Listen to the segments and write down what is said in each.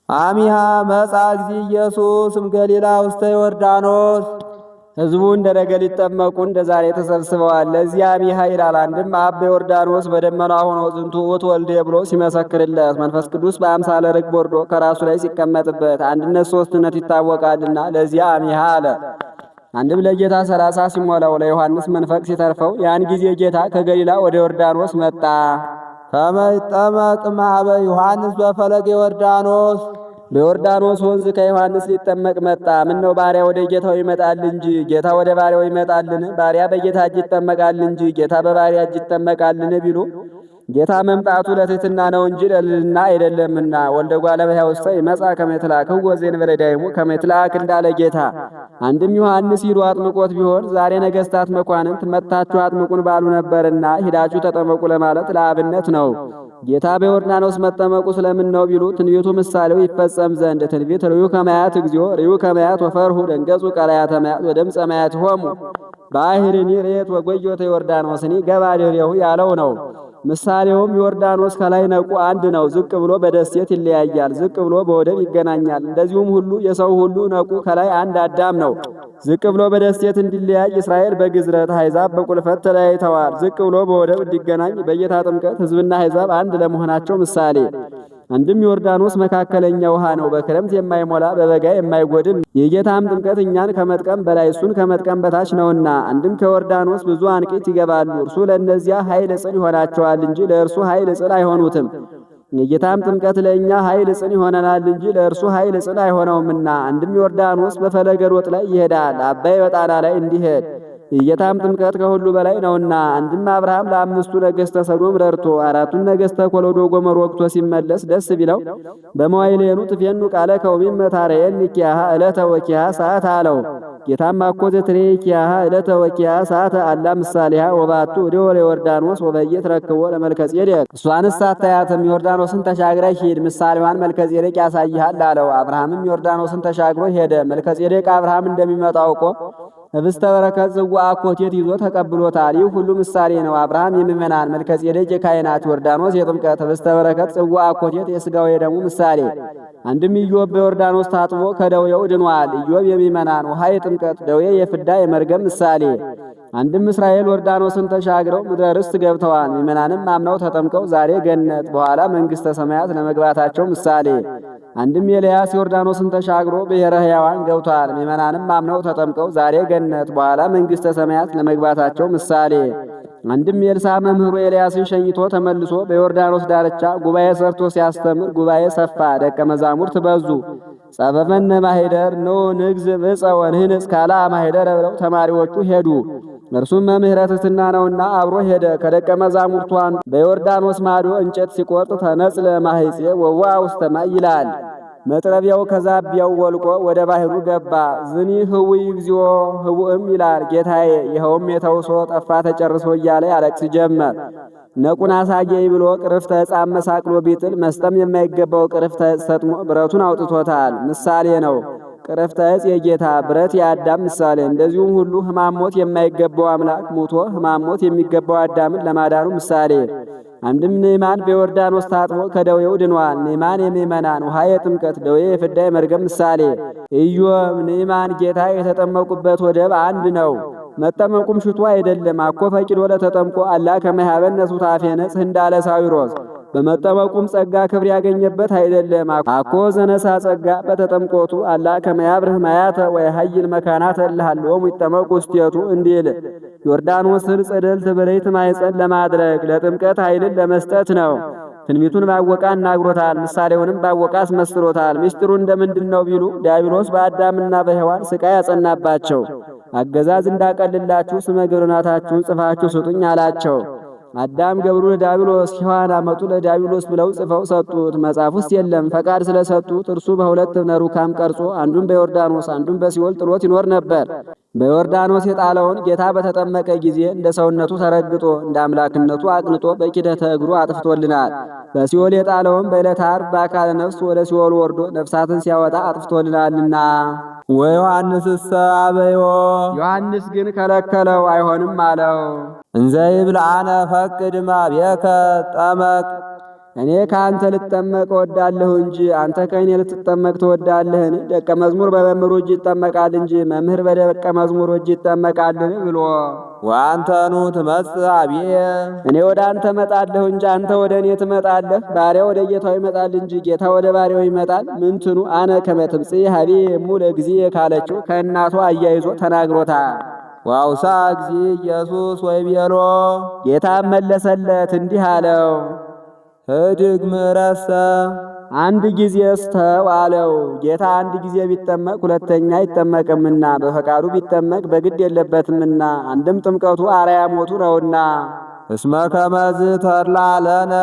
አሚሃ መጻ እግዚ ኢየሱስም ገሊላ ውስተ ዮርዳኖስ። ሕዝቡ እንደ ነገ ሊጠመቁ እንደ ዛሬ ተሰብስበዋል። ለዚህ አሚሃ ይላል። አንድም አብ በዮርዳኖስ በደመና ሆኖ ዝንቱ ውእቱ ወልዴ ብሎ ሲመሰክርለት፣ መንፈስ ቅዱስ በአምሳለ ርግብ ወርዶ ከራሱ ላይ ሲቀመጥበት አንድነት ሦስትነት ይታወቃልና ለዚያ አሚሃ አለ። አንድም ለጌታ 30 ሲሞላው ለዮሐንስ መንፈቅ ሲተርፈው ያን ጊዜ ጌታ ከገሊላ ወደ ዮርዳኖስ መጣ። ከመ ይጠመቅ እምኀበ ዮሐንስ በፈለገ ዮርዳኖስ። በዮርዳኖስ ወንዝ ከዮሐንስ ሊጠመቅ መጣ። ምነው ባሪያ ወደ ጌታው ይመጣል እንጂ ጌታ ወደ ባሪያው ይመጣልን? ባሪያ በጌታ እጅ ይጠመቃል እንጂ ጌታ በባሪያ እጅ ይጠመቃልን ቢሉ ጌታ መምጣቱ ለትሕትና ነው እንጂ ለልዕልና አይደለምና። ወልደ እጓለ እመሕያው ውስተ ይመጽእ ከመ ይትለአክዎ ዘእንበለ ዳይሙ ከመ ይትለአክ እንዳለ ጌታ። አንድም ዮሐንስ ሂዱ አጥምቆት ቢሆን ዛሬ ነገሥታት መኳንንት መጥታችሁ አጥምቁን ባሉ ነበርና ሂዳችሁ ተጠመቁ ለማለት ለአብነት ነው። ጌታ በዮርዳኖስ መጠመቁ ስለምን ነው ቢሉ ትንቢቱ ምሳሌው ይፈጸም ዘንድ። ትንቢት ርዩ ከማያት እግዚኦ ርዩ ከማያት ወፈርሁ ደንገጹ ቀላያተ ማያት ወደምፀ ማያት ሆሙ ባሕርን ሬት ወጎዮተ ዮርዳኖስኒ ገባዴሬሁ ያለው ነው። ምሳሌውም ዮርዳኖስ ከላይ ነቁ አንድ ነው፣ ዝቅ ብሎ በደሴት ይለያያል፣ ዝቅ ብሎ በወደብ ይገናኛል። እንደዚሁም ሁሉ የሰው ሁሉ ነቁ ከላይ አንድ አዳም ነው፣ ዝቅ ብሎ በደሴት እንዲለያይ እስራኤል በግዝረት አሕዛብ በቁልፈት ተለያይተዋል። ዝቅ ብሎ በወደብ እንዲገናኝ በጌታ ጥምቀት ሕዝብና አሕዛብ አንድ ለመሆናቸው ምሳሌ። አንድም ዮርዳኖስ መካከለኛ ውሃ ነው፣ በክረምት የማይሞላ በበጋ የማይጎድል። የጌታም ጥምቀት እኛን ከመጥቀም በላይ እሱን ከመጥቀም በታች ነውና። አንድም ከዮርዳኖስ ብዙ አንቂት ይገባሉ፣ እርሱ ለእነዚያ ኃይል ጽን ይሆናቸዋል እንጂ ለእርሱ ኃይል ጽን አይሆኑትም። የጌታም ጥምቀት ለእኛ ኃይል ጽን ይሆነናል እንጂ ለእርሱ ኃይል ጽን አይሆነውምና። አንድም ዮርዳኖስ በፈለገ ሎጥ ላይ ይሄዳል፣ አባይ በጣና ላይ እንዲሄድ የጌታም ጥምቀት ከሁሉ በላይ ነውና። አንድም አብርሃም ለአምስቱ ነገሥተ ሰዶም ረድቶ አራቱን ነገሥተ ኮሎዶ ጎመር ወግቶ ሲመለስ ደስ ቢለው በመዋዕሌኑ ጥፌኑ ቃለ ከውሚም መታረየን ኪያሃ ዕለተ ወኪያሃ ሰዓት አለው። ጌታም አኮዘ ትሬ ኪያሃ ዕለተ ወኪያሃ ሰዓት አላ ምሳሌሃ ወባቱ ወደ ዮርዳኖስ ወበየት ረክቦ ለመልከጼዴቅ። እሷንስ አታያትም፣ ዮርዳኖስን ተሻግረህ ሂድ፣ ምሳሌዋን መልከጼዴቅ ያሳይሃል አለው። አብርሃምም ዮርዳኖስን ተሻግሮ ሄደ። መልከጼዴቅ አብርሃም እንደሚመጣ አውቆ ህብስተ በረከት ጽዋ አኮቴት ይዞ ተቀብሎታል። ይህ ሁሉ ምሳሌ ነው። አብርሃም የምእመናን፣ መልከጼዴቅ የካህናት፣ ዮርዳኖስ የጥምቀት፣ ህብስተ በረከት ጽዋ አኮቴት የሥጋው የደሙ ምሳሌ። አንድም ኢዮብ በዮርዳኖስ ታጥቦ ከደዌው ድኗል። ኢዮብ የምእመናን፣ ውሃ የጥምቀት፣ ደዌ የፍዳ የመርገም ምሳሌ። አንድም እስራኤል ዮርዳኖስን ተሻግረው ምድረ ርስት ገብተዋል። ምእመናንም አምነው ተጠምቀው ዛሬ ገነት በኋላ መንግሥተ ሰማያት ለመግባታቸው ምሳሌ። አንድም ኤልያስ ዮርዳኖስን ተሻግሮ ብሔረ ሕያዋን ገብቷል። ምእመናንም አምነው ተጠምቀው ዛሬ ገነት በኋላ መንግሥተ ሰማያት ለመግባታቸው ምሳሌ። አንድም ኤልሳ መምህሩ ኤልያስን ሸኝቶ ተመልሶ በዮርዳኖስ ዳርቻ ጉባኤ ሰርቶ ሲያስተምር ጉባኤ ሰፋ፣ ደቀ መዛሙርት በዙ። ጸበበነ ማኅደር ኖ ንግዝ ብፀ ወንህንጽ ካላ ማኅደረ ብለው ተማሪዎቹ ሄዱ። እርሱም መምህረ ትሕትና ነውና አብሮ ሄደ። ከደቀ መዛሙርቱ አንዱ በዮርዳኖስ ማዶ እንጨት ሲቆርጥ ተነጽለ ማኅፄ ወዋ ውስተ ማይ ይላል። መጥረቢያው ከዛቢያው ወልቆ ወደ ባህሩ ገባ። ዝኒ ህውይ እግዚኦ ህውእም ይላል ጌታዬ፣ ይኸውም የተውሶ ጠፋ ተጨርሶ እያለ ያለቅስ ጀመር። ነቁን አሳየኝ ብሎ ቅርፍተ ዕፅ አመሳቅሎ ቢጥል መስጠም የማይገባው ቅርፍተ ዕፅ ሰጥሞ ብረቱን አውጥቶታል። ምሳሌ ነው። ቅርፍተ ዕፅ የጌታ ብረት የአዳም ምሳሌ። እንደዚሁም ሁሉ ሕማሞት የማይገባው አምላክ ሙቶ ሕማሞት የሚገባው አዳምን ለማዳኑ ምሳሌ። አንድም ንዕማን በዮርዳኖስ ታጥቦ ከደዌው ድኗል። ንዕማን የምእመናን፣ ውሃ የጥምቀት፣ ደዌ የፍዳ የመርገም ምሳሌ። ኢዮብ ንዕማን ጌታ የተጠመቁበት ወደብ አንድ ነው። መጠመቁም ሽቱ አይደለም። አኮ ፈቂዶ ለተጠምቆ አላ ከመሃበነ ሱታፌ ነጽህ እንዳለ ሳዊሮስ። በመጠመቁም ጸጋ ክብር ያገኘበት አይደለም። አኮ ዘነሳ ጸጋ በተጠምቆቱ አላ ከመያብርህ ማያተ ወይሃይል መካናተ እልሃለወሙ ይጠመቁ ውስቴቱ እንዲል ዮርዳኖስን ጽድልት ብርሕት ማኅፀን ለማድረግ ለጥምቀት ኃይልን ለመስጠት ነው። ትንቢቱን ባወቃ እናግሮታል፣ ምሳሌውንም ባወቃ አስመስሎታል። ምስጢሩ እንደምንድን ነው ቢሉ ዲያብሎስ በአዳምና በሔዋን ስቃይ ያጸናባቸው አገዛዝ እንዳቀልላችሁ ስመ ግብርናታችሁን ጽፋችሁ ስጡኝ አላቸው። አዳም ገብሩ ለዲያብሎስ፣ ሔዋን አመጡ ለዲያብሎስ ብለው ጽፈው ሰጡት። መጽሐፍ ውስጥ የለም። ፈቃድ ስለሰጡት እርሱ በሁለት እብነ ሩካም ቀርጾ አንዱን በዮርዳኖስ አንዱን በሲኦል ጥሎት ይኖር ነበር። በዮርዳኖስ የጣለውን ጌታ በተጠመቀ ጊዜ እንደ ሰውነቱ ተረግጦ እንደ አምላክነቱ አቅንጦ በኪደተ እግሩ አጥፍቶልናል። በሲኦል የጣለውን በዕለተ ዓርብ በአካለ ነፍስ ወደ ሲኦል ወርዶ ነፍሳትን ሲያወጣ አጥፍቶልናልና። ወዮሐንስሰ አበዮ፣ ዮሐንስ ግን ከለከለው፣ አይሆንም አለው። እንዘ ይብል አነ ፈቅድ እምኀቤከ ጠመቅ፣ እኔ ከአንተ ልጠመቅ እወዳለሁ እንጂ አንተ ከእኔ ልትጠመቅ ትወዳለህን? ደቀ መዝሙር በመምህሩ እጅ ይጠመቃል እንጂ መምህር በደቀ መዝሙሩ እጅ ይጠመቃልን? ብሎ ወአንተኑ ትመጽእ ኀቤየ እኔ ወደ አንተ እመጣለሁ እንጂ አንተ ወደ እኔ ትመጣለህ። ባሪያ ወደ ጌታው ይመጣል እንጂ ጌታ ወደ ባሪያው ይመጣል። ምንትኑ አነ ከመ ትምጽእ ኀቤየ እሙ ለእግዚእ ካለችው ከእናቱ አያይዞ ተናግሮታል። ወአውሳ እግዚእ ኢየሱስ ወይቤሎ ጌታ መለሰለት እንዲህ አለው፣ ህድግ ምሕረሰ አንድ ጊዜ ስተው አለው። ጌታ አንድ ጊዜ ቢጠመቅ ሁለተኛ አይጠመቅምና በፈቃዱ ቢጠመቅ በግድ የለበትምና አንድም ጥምቀቱ አርአያ ሞቱ ነውና። እስመ ከመዝ ተድላ ለነ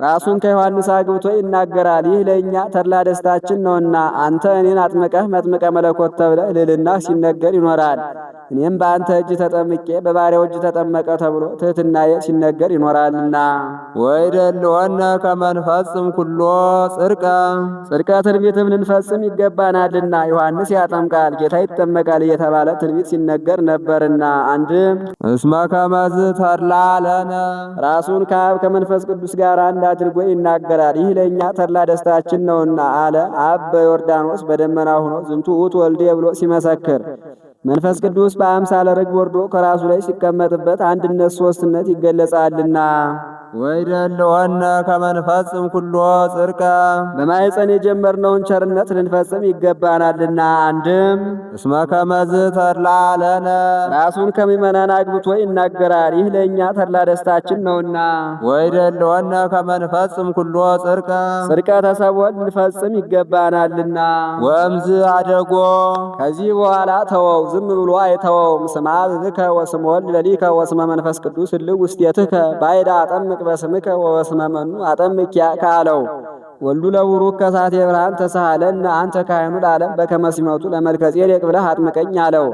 ራሱን ከዮሐንስ አግብቶ ይናገራል። ይህ ለእኛ ተድላ ደስታችን ነውና አንተ እኔን አጥምቀህ መጥምቀ መለኮት ተብለህ ልዕልናህ ሲነገር ይኖራል። እኔም በአንተ እጅ ተጠምቄ በባሪያው እጅ ተጠመቀ ተብሎ ትሕትናዬ ሲነገር ይኖራልና። ወይደልወነ ከመ ንፈጽም ኩሎ ጽድቀ ትንቢትም ልንፈጽም ይገባናልና። ዮሐንስ ያጠምቃል ጌታ ይጠመቃል እየተባለ ትንቢት ሲነገር ነበርና። አንድም እስመ ከመዝ ተድላ ለነ ራሱን ከአብ ከመንፈስ ቅዱስ ጋር አንድ አድርጎ ይናገራል። ይህ ለእኛ ተድላ ደስታችን ነውና አለ። አብ በዮርዳኖስ በደመና ሆኖ ዝንቱ ውእቱ ወልዴ ብሎ ሲመሰክር መንፈስ ቅዱስ በአምሳለ ርግብ ወርዶ ከራሱ ላይ ሲቀመጥበት አንድነት ሶስትነት ይገለጻልና። ወይደልወነ ከመ ንፈጽም ኩሎ ጽድቀ በማኅፀን የጀመርነውን ቸርነት ልንፈጽም ይገባናልና። አንድም እስመ ከመዝ ተድላ ለነ ራሱን ከምእመናን አግብቶ ይናገራል። ይህ ለእኛ ተድላ ደስታችን ነውና። ወይደልወነ ከመ ንፈጽም ኩሎ ጽድቀ ተሰብኦን ልንፈጽም ይገባናልና። ወእምዝ አደጎ ከዚህ በኋላ ተወው፣ ዝም ብሎ አይተወውም። ስማ ብከ ወስመ ወልድ ለሊከ ወስመ መንፈስ ቅዱስ እልው ውስቴትከ ባይዳ አጠምቅ በስምከ ወበስመ መኑ አጠምኪያ ካለው ወልዱ ለቡሩክ ከሳቴ ብርሃን ተሳሃለና አንተ ካህኑ ለዓለም በከመ ሲመቱ ለመልከጼዴቅ ብለህ አጥምቀኝ አለው።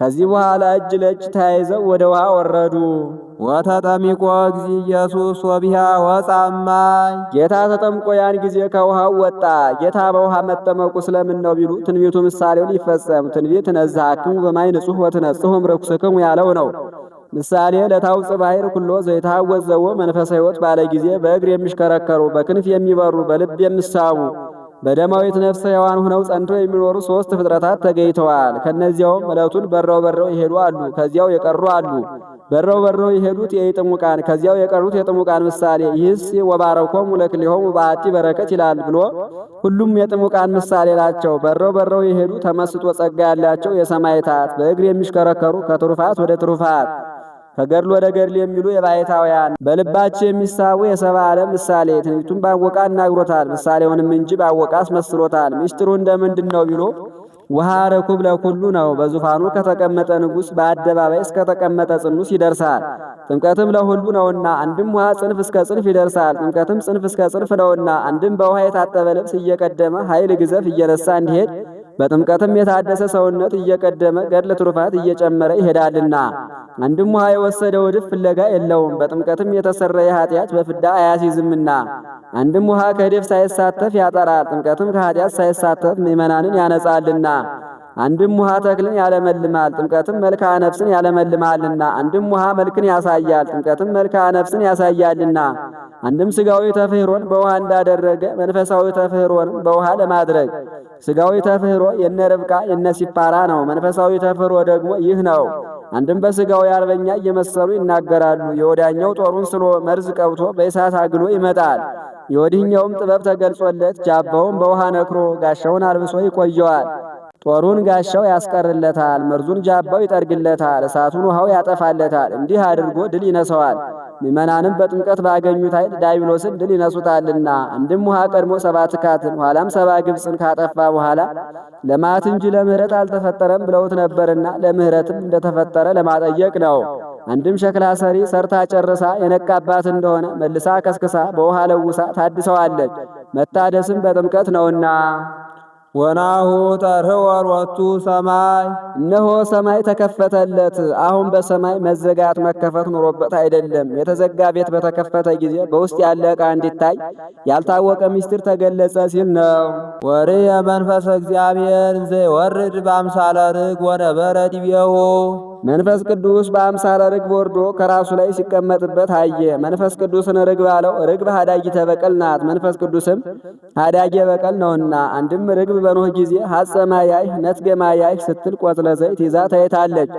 ከዚህ በኋላ እጅ ለእጅ ተያይዘው ወደ ውሃ ወረዱ። ወተጠሚቆ እግዚእ ኢየሱስ ወቢሃ ወፃ እማይ ጌታ ተጠምቆ ያን ጊዜ ከውሃው ወጣ። ጌታ በውሃ መጠመቁ ስለምን ነው ቢሉ ትንቢቱ ምሳሌውን ይፈጸም። ትንቢት ነዝሐክሙ በማይ ንጹሕ ወትነጽሑም ርኩስክሙ ያለው ነው። ምሳሌ ለታውፅ ባሕር ኩሎ ዘይታወፅ ዘቦ መንፈሰ ሕይወት ባለ ጊዜ በእግር የሚሽከረከሩ በክንፍ የሚበሩ በልብ የሚሳቡ በደማዊት ነፍሰ ሕያዋን ሆነው ጸንተው የሚኖሩ ሦስት ፍጥረታት ተገኝተዋል። ከነዚያውም ዕለቱን በረው ይሄዱ አሉ፣ ከዚያው የቀሩ አሉ። በረው የሄዱት የጥሙቃን ከዚያው የቀሩት የጥሙቃን ምሳሌ ይህስ ወባረኮሙ ለክልኤሆሙ በአሐቲ በረከት ይላል ብሎ ሁሉም የጥሙቃን ምሳሌ ናቸው። በረው የሄዱ ተመስጦ ጸጋ ያላቸው የሰማዕታት በእግር የሚሽከረከሩ ከትሩፋት ወደ ትሩፋት ከገድል ወደ ገድል የሚሉ የባሕታውያን በልባቸው የሚሳቡ የሰብአ ዓለም ምሳሌ ትንቢቱን ባወቃ እናግሮታል፣ ምሳሌውንም እንጂ ባወቃ አስመስሎታል። ምስጢሩ እንደምንድን ነው ቢሎ ውሃ ረኩብ ለኩሉ ነው። በዙፋኑ ከተቀመጠ ንጉሥ በአደባባይ እስከተቀመጠ ጽኑስ ይደርሳል። ጥምቀትም ለሁሉ ነውና አንድም ውሃ ጽንፍ እስከ ጽንፍ ይደርሳል። ጥምቀትም ጽንፍ እስከ ጽንፍ ነውና አንድም በውሃ የታጠበ ልብስ እየቀደመ ኃይል ግዘፍ እየነሳ እንዲሄድ በጥምቀትም የታደሰ ሰውነት እየቀደመ ገድለ ትሩፋት እየጨመረ ይሄዳልና። አንድም ውሃ የወሰደው ዕድፍ ፍለጋ የለውም። በጥምቀትም የተሰረየ ኃጢአት በፍዳ አያሲዝምና። አንድም ውሃ ከዕድፍ ሳይሳተፍ ያጠራል። ጥምቀትም ከኃጢአት ሳይሳተፍ ምእመናንን ያነጻልና። አንድም ውሃ ተክልን ያለመልማል። ጥምቀትም መልክዓ ነፍስን ያለመልማልና። አንድም ውሃ መልክን ያሳያል። ጥምቀትም መልክዓ ነፍስን ያሳያልና። አንድም ሥጋዊ ተፍህሮን በውሃ እንዳደረገ መንፈሳዊ ተፍህሮንም በውሃ ለማድረግ ሥጋዊ ተፍህሮ የነ ርብቃ የነ ሲፓራ ነው። መንፈሳዊ ተፍህሮ ደግሞ ይህ ነው። አንድም በሥጋዊ አርበኛ እየመሰሉ ይናገራሉ። የወዲያኛው ጦሩን ስሎ መርዝ ቀብቶ በእሳት አግሎ ይመጣል። የወዲህኛውም ጥበብ ተገልጾለት ጃባውን በውሃ ነክሮ ጋሻውን አልብሶ ይቆየዋል። ጦሩን ጋሻው ያስቀርለታል፣ መርዙን ጃባው ይጠርግለታል፣ እሳቱን ውሃው ያጠፋለታል። እንዲህ አድርጎ ድል ይነሰዋል። ምእመናንም በጥምቀት ባገኙት ኃይል ዲያብሎስን ድል ይነሱታልና። አንድም ውሃ ቀድሞ 7 ትካትን ኋላም 7 ግብፅን ካጠፋ በኋላ ለማት እንጂ ለምህረት አልተፈጠረም ብለውት ነበርና ለምህረትም እንደተፈጠረ ለማጠየቅ ነው። አንድም ሸክላ ሰሪ ሰርታ ጨርሳ የነቃባት እንደሆነ መልሳ ከስክሳ በውሃ ለውሳ ታድሰዋለች። መታደስም በጥምቀት ነውና። ወናሁ ተርኅወ ሎቱ ሰማይ እነሆ ሰማይ ተከፈተለት። አሁን በሰማይ መዘጋት መከፈት ኑሮበት አይደለም። የተዘጋ ቤት በተከፈተ ጊዜ በውስጥ ያለ ዕቃ እንዲታይ ያልታወቀ ምስጢር ተገለጸ ሲል ነው። ወርእየ መንፈሰ እግዚአብሔር እንዘ ይወርድ በአምሳለ ርግብ ወነበረ ዲቤሁ መንፈስ ቅዱስ በአምሳለ ርግብ ወርዶ ከራሱ ላይ ሲቀመጥበት አየ። መንፈስ ቅዱስን ርግብ አለው። ርግብ ሀዳጊተ በቀል ናት። መንፈስ ቅዱስም ሀዳጌ በቀል ነውና። አንድም ርግብ በኖህ ጊዜ ሐጸማያይህ ነትገማያይህ ስትል ቆጽለ ዘይት ይዛ ታይታለች።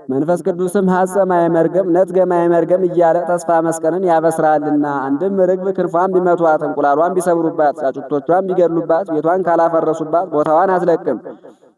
መንፈስ ቅዱስም ሐጸማየ መርገም ነትገማየ መርገም እያለ ተስፋ መስቀልን ያበስራልና። አንድም ርግብ ክንፏን ቢመቷት እንቁላሏን ቢሰብሩባት ጫጩቶቿን ቢገድሉባት ቤቷን ካላፈረሱባት ቦታዋን አትለቅም።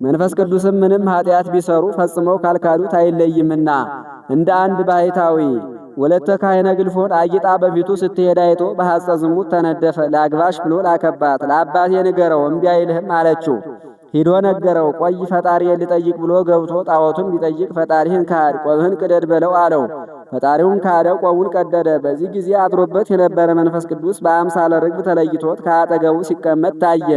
መንፈስ ቅዱስም ምንም ኃጢአት ቢሰሩ ፈጽመው ካልካዱት አይለይምና እንደ አንድ ባሕታዊ ወለተ ካህነ ግልፎን አጊጣ በፊቱ ስትሄድ አይቶ በሐጸ ዝሙት ተነደፈ። ላግባሽ ብሎ ላከባት። ለአባቴ ንገረው እምቢ አይልህም አለችው። ሂዶ ነገረው። ቆይ ፈጣሪዬን ልጠይቅ ብሎ ገብቶ ጣዖቱን ቢጠይቅ ፈጣሪህን ካድ ቆብህን ቅደድ በለው አለው። ፈጣሪውን ካደው፣ ቆቡን ቀደደ። በዚህ ጊዜ አድሮበት የነበረ መንፈስ ቅዱስ በአምሳለ ርግብ ተለይቶት ከአጠገቡ ሲቀመጥ ታየ።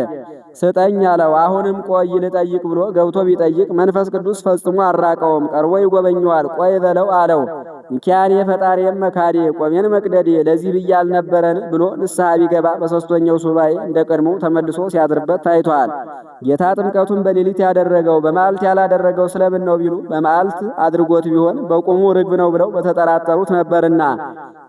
ስጠኝ አለው። አሁንም ቆይ ልጠይቅ ብሎ ገብቶ ቢጠይቅ መንፈስ ቅዱስ ፈጽሞ አራቀውም። ቀርቦ ይጎበኘዋል። ቆይ በለው አለው። ሚካኤል የፈጣሪም መካዴ ቆሜን መቅደዴ ለዚህ ብዬ አልነበረን ብሎ ንስሐ ቢገባ በሦስተኛው ሱባኤ እንደ ቀድሞው ተመልሶ ሲያድርበት ታይቷል። ጌታ ጥምቀቱን በሌሊት ያደረገው በመዓልት ያላደረገው ስለምን ነው ቢሉ በመዓልት አድርጎት ቢሆን በቁሙ ርግብ ነው ብለው በተጠራጠሩት ነበርና፣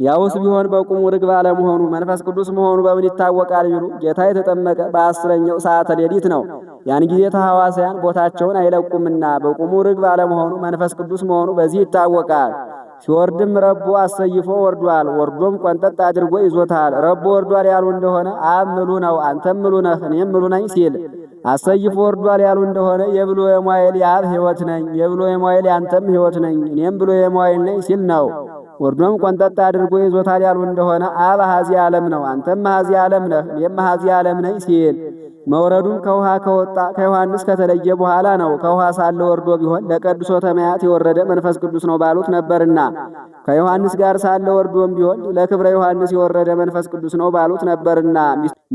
ያውስ ቢሆን በቁሙ ርግብ አለመሆኑ መንፈስ ቅዱስ መሆኑ በምን ይታወቃል ቢሉ ጌታ የተጠመቀ በ10ኛው ሰዓተ ሌሊት ነው። ያን ጊዜ ተሐዋስያን ቦታቸውን አይለቁምና በቁሙ ርግብ አለመሆኑ መንፈስ ቅዱስ መሆኑ በዚህ ይታወቃል። ሲወርድም ረቦ አሰይፎ ወርዷል። ወርዶም ቆንጠጥ አድርጎ ይዞታል። ረቦ ወርዷል ያሉ እንደሆነ አብ ምሉ ነው አንተም ምሉ ነህ እኔም ምሉ ነኝ ሲል፣ አሰይፎ ወርዷል ያሉ እንደሆነ የብሎ የሟይል የአብ ሕይወት ነኝ የብሎ የሟይል ያንተም ሕይወት ነኝ እኔም ብሎ የሟይል ነኝ ሲል ነው። ወርዶም ቆንጠጥ አድርጎ ይዞታል ያሉ እንደሆነ አብ አሐዚ ዓለም ነው አንተም አሐዚ ዓለም ነህ እኔም አሐዚ ዓለም ነኝ ሲል፣ መውረዱም ከውሃ ከወጣ ከዮሐንስ ከተለየ በኋላ ነው። ከውሃ ሳለ ወርዶ ቢሆን ለቀድሶ ተማያት የወረደ መንፈስ ቅዱስ ነው ባሉት ነበርና፣ ከዮሐንስ ጋር ሳለ ወርዶም ቢሆን ለክብረ ዮሐንስ የወረደ መንፈስ ቅዱስ ነው ባሉት ነበርና፣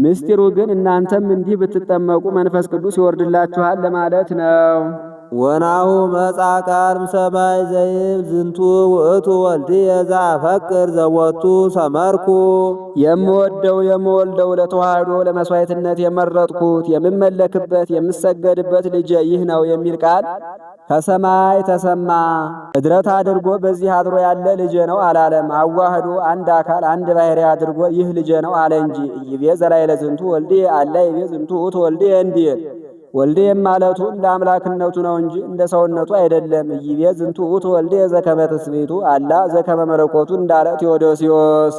ምስጢሩ ግን እናንተም እንዲህ ብትጠመቁ መንፈስ ቅዱስ ይወርድላችኋል ለማለት ነው። ወናሁ መጻ ቃልም ሰማይ ዘይብ ዝንቱ ውእቱ ወልድየ ዘአፈቅር ዘወቱ ሰመርኩ። የምወደው የምወልደው ለተዋህዶ ለመስዋዕትነት የመረጥኩት የምመለክበት የምሰገድበት ልጄ ይህ ነው የሚል ቃል ከሰማይ ተሰማ። እድረት አድርጎ በዚህ አድሮ ያለ ልጄ ነው አላለም። አዋህዶ አንድ አካል አንድ ባሕርይ አድርጎ ይህ ልጄ ነው አለ እንጂ ይቤ ዘላዕለ ዝንቱ ወልድየ አላ ይቤ ዝንቱ ውእቱ ወልድየ እንዲል ወልድየ ማለቱ እንደ አምላክነቱ ነው እንጂ እንደ ሰውነቱ አይደለም። ይቤ ዝንቱ ውእቱ ወልድየ ዘከመ ትስብእቱ አላ ዘከመ መለኮቱ እንዳለ ቴዎዶስዮስ